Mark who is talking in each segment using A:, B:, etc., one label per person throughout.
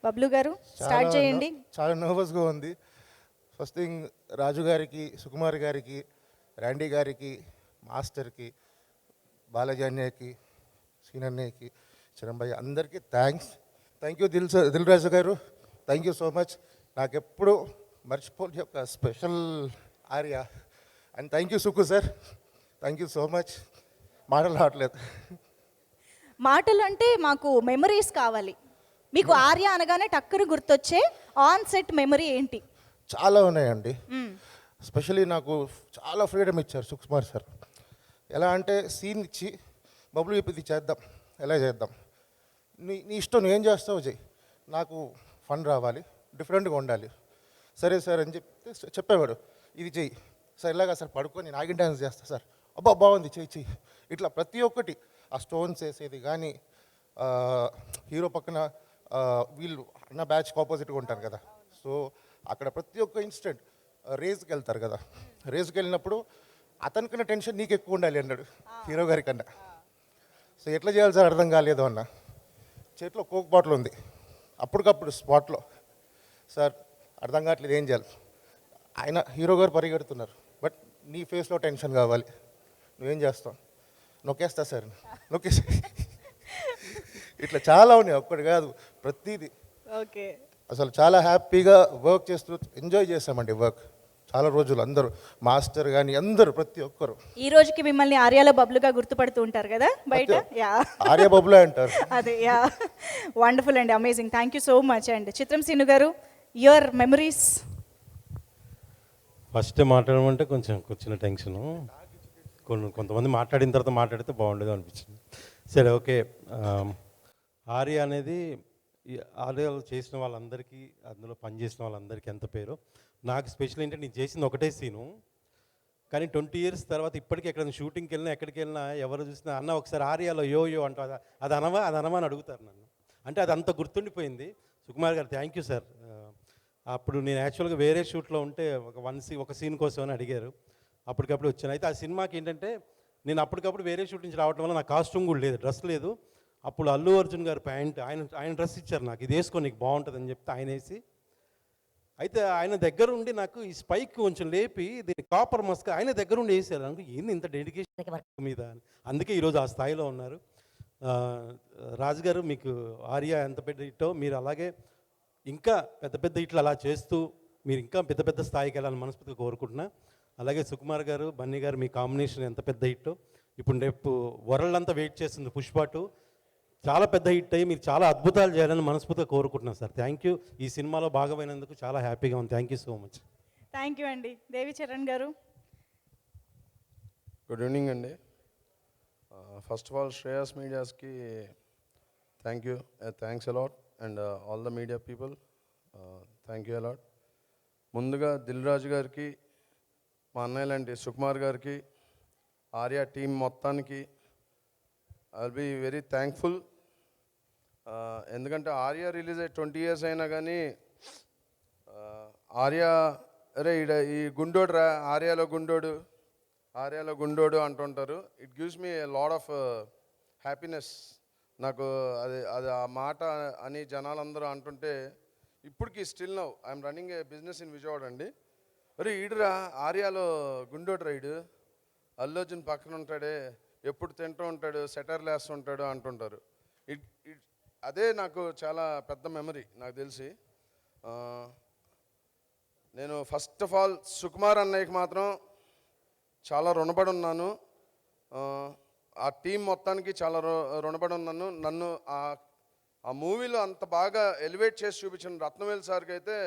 A: బబ్లు గారు స్టార్ట్ చేయండి.
B: చాలా నర్వస్గా ఉంది. ఫస్ట్ థింగ్ రాజు గారికి, సుకుమార్ గారికి, ర్యాండీ గారికి, మాస్టర్కి, బాలాజీ అన్నయ్యకి, సీనన్నయ్యకి, చిరంభయ్య అందరికీ థ్యాంక్ యూ దిల్ రాజు గారు, థ్యాంక్ యూ సో మచ్. నాకు ఎప్పుడు మర్చిపోలే ఒక special Arya. And thank you Suku sir, thank you so much. మాటలు రావట్లేదు.
A: మాటలు అంటే మాకు మెమరీస్ కావాలి. మీకు ఆర్య అనగానే టక్కున గుర్తొచ్చే ఆన్ సెట్ మెమరీ ఏంటి?
B: చాలా ఉన్నాయండి. స్పెషలీ నాకు చాలా ఫ్రీడమ్ ఇచ్చారు సుకుమార్ సార్. ఎలా అంటే సీన్ ఇచ్చి బబులు ఇది చేద్దాం, ఎలా చేద్దాం, నీ ఇష్టం, నువ్వేం చేస్తావు చెయ్యి, నాకు ఫన్ రావాలి, డిఫరెంట్గా ఉండాలి. సరే సార్ అని చెప్పేవాడు, ఇది చెయ్యి సార్, ఇలాగా సార్ పడుకొని నాగిన్ డ్యాన్స్ చేస్తా సార్, అబ్బా బాగుంది చెయ్యి. ఇట్లా ప్రతి ఒక్కటి, ఆ స్టోన్స్ వేసేది కానీ, హీరో పక్కన వీళ్ళు నా బ్యాచ్కి ఆపోజిట్గా ఉంటారు కదా, సో అక్కడ ప్రతి ఒక్క ఇన్స్టెంట్. రేస్కి వెళ్తారు కదా, రేస్కి వెళ్ళినప్పుడు అతనికన్నా టెన్షన్ నీకు ఎక్కువ ఉండాలి అన్నాడు హీరో గారి కన్నా. సో ఎట్లా చేయాలి సార్ అర్థం కాలేదు అన్న. చేతిలో కోక్ బాటిల్ ఉంది, అప్పటికప్పుడు స్పాట్లో, సార్ అర్థం కావట్లేదు ఏం చేయాలి. ఆయన హీరో గారు పరిగెడుతున్నారు, బట్ నీ ఫేస్లో టెన్షన్ కావాలి, నువ్వేం చేస్తావు, నొక్కేస్తా సార్, నొక్కేసి ఇట్లా చాలా ఉన్నాయి, ఒక్కటి కాదు ప్రతిదీ.
A: ఓకే,
B: అసలు చాలా హ్యాపీగా వర్క్ చేస్తూ ఎంజాయ్ చేస్తామండి వర్క్. చాలా రోజులు అందరూ, మాస్టర్ కానీ అందరూ, ప్రతి ఒక్కరు.
A: ఈ రోజుకి మిమ్మల్ని ఆర్యాలో బబ్లుగా గుర్తుపడుతూ ఉంటారు కదా బయట. యా,
B: ఆర్య బబులే అంటారు.
A: అదే, యా, వండర్ఫుల్ అండి, amazing, thank you so much. And చిత్రం సీను గారు, యువర్ మెమరీస్.
C: ఫస్ట్ మాట్లాడమంటే కొంచెం చిన్న టెన్షను. కొంతమంది మాట్లాడిన తర్వాత మాట్లాడితే బాగుండేది అనిపించింది. సరే, ఓకే. ఆర్య అనేది ఆర్యలో చేసిన వాళ్ళందరికీ, అందులో పనిచేసిన వాళ్ళందరికీ ఎంత పేరు. నాకు స్పెషల్ ఏంటంటే నేను చేసింది ఒకటే సీను, కానీ 20 years తర్వాత ఇప్పటికీ ఎక్కడైనా షూటింగ్కి వెళ్ళినా ఎక్కడికి వెళ్ళినా ఎవరు చూసినా అన్న ఒకసారి ఆర్యాలో యో అంటూ అది అనవా అని అడుగుతారు నన్ను. అంటే అది అంత గుర్తుండిపోయింది. సుకుమార్ గారు థ్యాంక్ యూ సార్. అప్పుడు నేను యాక్చువల్గా వేరే షూట్లో ఉంటే ఒక సీన్ కోసం అని అడిగారు, అప్పటికప్పుడు వచ్చాను. అయితే ఆ సినిమాకి ఏంటంటే నేను అప్పటికప్పుడు వేరే షూట్ నుంచి రావడం వల్ల నా కాస్ట్యూమ్ కూడా లేదు, డ్రెస్ లేదు. అప్పుడు అల్లు అర్జున్ గారు ప్యాంట్, ఆయన డ్రెస్ ఇచ్చారు నాకు, ఇది వేసుకో నీకు బాగుంటుందని చెప్తే ఆయన వేసి, అయితే ఆయన దగ్గర ఉండి నాకు ఈ స్పైక్ కొంచెం లేపి దీన్ని కాపర్ మస్క్ ఆయన దగ్గర ఉండి వేసారు. నాకు ఏంది ఇంత డెడికేషన్ వర్క్ మీద అని. అందుకే ఈరోజు ఆ స్థాయిలో ఉన్నారు. రాజుగారు, మీకు ఆర్య ఎంత పెద్ద హిట్టో, మీరు అలాగే ఇంకా పెద్ద హిట్లు అలా చేస్తూ మీరు ఇంకా పెద్ద స్థాయికి వెళ్ళాలని మనస్ఫూర్తిగా కోరుకుంటున్నా. అలాగే సుకుమార్ గారు, బన్నీ గారు, మీ కాంబినేషన్ ఎంత పెద్ద హిట్టో. ఇప్పుడు రేపు వరల్డ్ అంతా వెయిట్ చేస్తుంది పుష్ప 2, చాలా పెద్ద హిట్ అయ్యి మీరు చాలా అద్భుతాలు చేయాలని మనస్ఫూర్తిగా కోరుకుంటున్నాను సార్. Thank you. ఈ సినిమాలో భాగమైనందుకు చాలా హ్యాపీగా ఉంది. Thank you so much.
A: Thank you అండి. దేవి చరణ్ గారు.
D: గుడ్ ఈవినింగ్ అండి. ఫస్ట్ ఆఫ్ ఆల్ శ్రేయాస్ మీడియాస్కి thanks a lot, and all the media people thank you a lot. ముందుగా దిల్ రాజు గారికి, మా అన్నయ్యలాంటి సుకుమార్ గారికి, ఆర్య టీం మొత్తానికి I will be very thankful. ఎందుకంటే ఆర్య రిలీజ్ అయ్యి 20 years అయినా కానీ ఆర్య అరే ఈ గుండోడు రా, ఆర్యాలో గుండోడు అంటుంటారు. It gives me lot of happiness. నాకు అది ఆ మాట అని జనాలందరూ అంటుంటే ఇప్పటికీ still now I'm running A business in Vijayawada అండి. అరే ఈడురా ఆర్యాలో గుండోడు రైడు, అల్లు అర్జున్ పక్కన ఉంటాడే, ఎప్పుడు తింటూ ఉంటాడు, సెటర్లు వేస్తుంటాడు అంటుంటారు. అదే నాకు చాలా పెద్ద మెమరీ నాకు తెలిసి. నేను ఫస్ట్ ఆఫ్ ఆల్ సుకుమార్ అన్నయ్యకి మాత్రం చాలా రుణపడి ఉన్నాను. ఆ టీం మొత్తానికి చాలా రుణపడి ఉన్నాను. నన్ను ఆ మూవీలో అంత బాగా ఎలివేట్ చేసి చూపించిన రత్నవేల్ సార్కి అయితే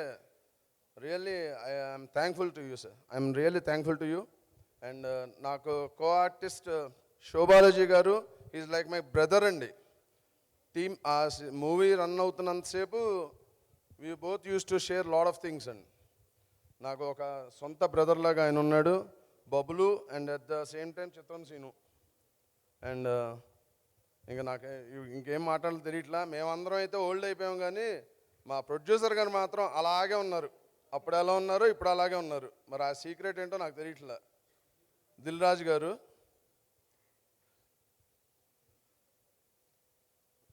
D: really I'm thankful to you sir. I'm really thankful to you. And నాకు కో ఆర్టిస్ట్ శోభాలజీ గారు ఈజ్ లైక్ మై బ్రదర్ అండి. టీమ్ ఆ మూవీ రన్ అవుతున్నంతసేపు we both use to share lot of things అండి. నాకు ఒక సొంత బ్రదర్ లాగా ఆయన ఉన్నాడు, Bablu, and at the same time Chitram Seenu. And ఇంకా నాకు ఇంకేం మాటలు తెలియట్లా. మేమందరం అయితే ఓల్డ్ అయిపోయాం, కానీ మా ప్రొడ్యూసర్ గారు మాత్రం అలాగే ఉన్నారు. అప్పుడు ఎలా ఉన్నారో ఇప్పుడు అలాగే ఉన్నారు. మరి ఆ సీక్రెట్ ఏంటో నాకు తెలియట్లా. దిల్ రాజు గారు,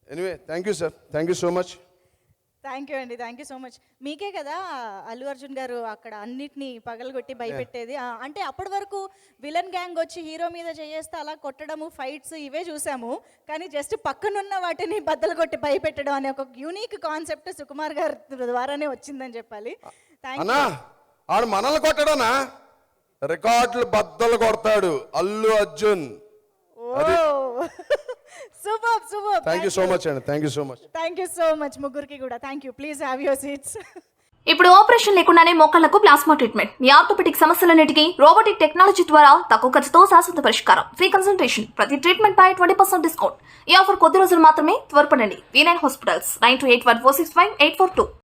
D: anyway thank you sir, thank you so much.
A: Thank you అండి, థ్యాంక్ యూ సో మచ్. మీకే కదా అల్లు అర్జున్ గారు అక్కడ అన్నిటినీ పగలగొట్టి భయపెట్టేది. అంటే అప్పటి వరకు విలన్ గ్యాంగ్ వచ్చి హీరో మీద చేయేస్తే అలా కొట్టడము, ఫైట్స్ ఇవే చూసాము. కానీ జస్ట్ పక్కనున్న వాటిని బద్దలు కొట్టి భయపెట్టడం అనే ఒక యూనిక్ కాన్సెప్ట్ సుకుమార్ గారి ద్వారానే వచ్చిందని చెప్పాలి. థ్యాంక్
D: అన్నా ఆడు మనల్ని కొట్టడానా, రికార్డులు బద్దలు కొడతాడు Allu Arjun.
A: Super super.
D: Thank you so much అండి, thank you so much.
A: Thank you so much ముగ్గురికి కూడా. Thank you. Please have your seats.
E: ఇప్పుడు ఆపరేషన్ లేకుండానే మోకాళ్లకు ప్లాస్మా ట్రీట్మెంట్, మీ ఆర్థోపెటిక్ సమస్యలన్నిటికీ రోబోటిక్ టెక్నాలజీ ద్వారా తక్కువ ఖర్చుతో శాశ్వత పరిష్కారం, ఫ్రీ కన్సల్టేషన్, ప్రతి ట్రీట్మెంట్ పై 20% డిస్కౌంట్. ఈ ఆఫర్ కొద్ది రోజులు మాత్రమే, త్వరపడండి. V9 hospitals 9281465842.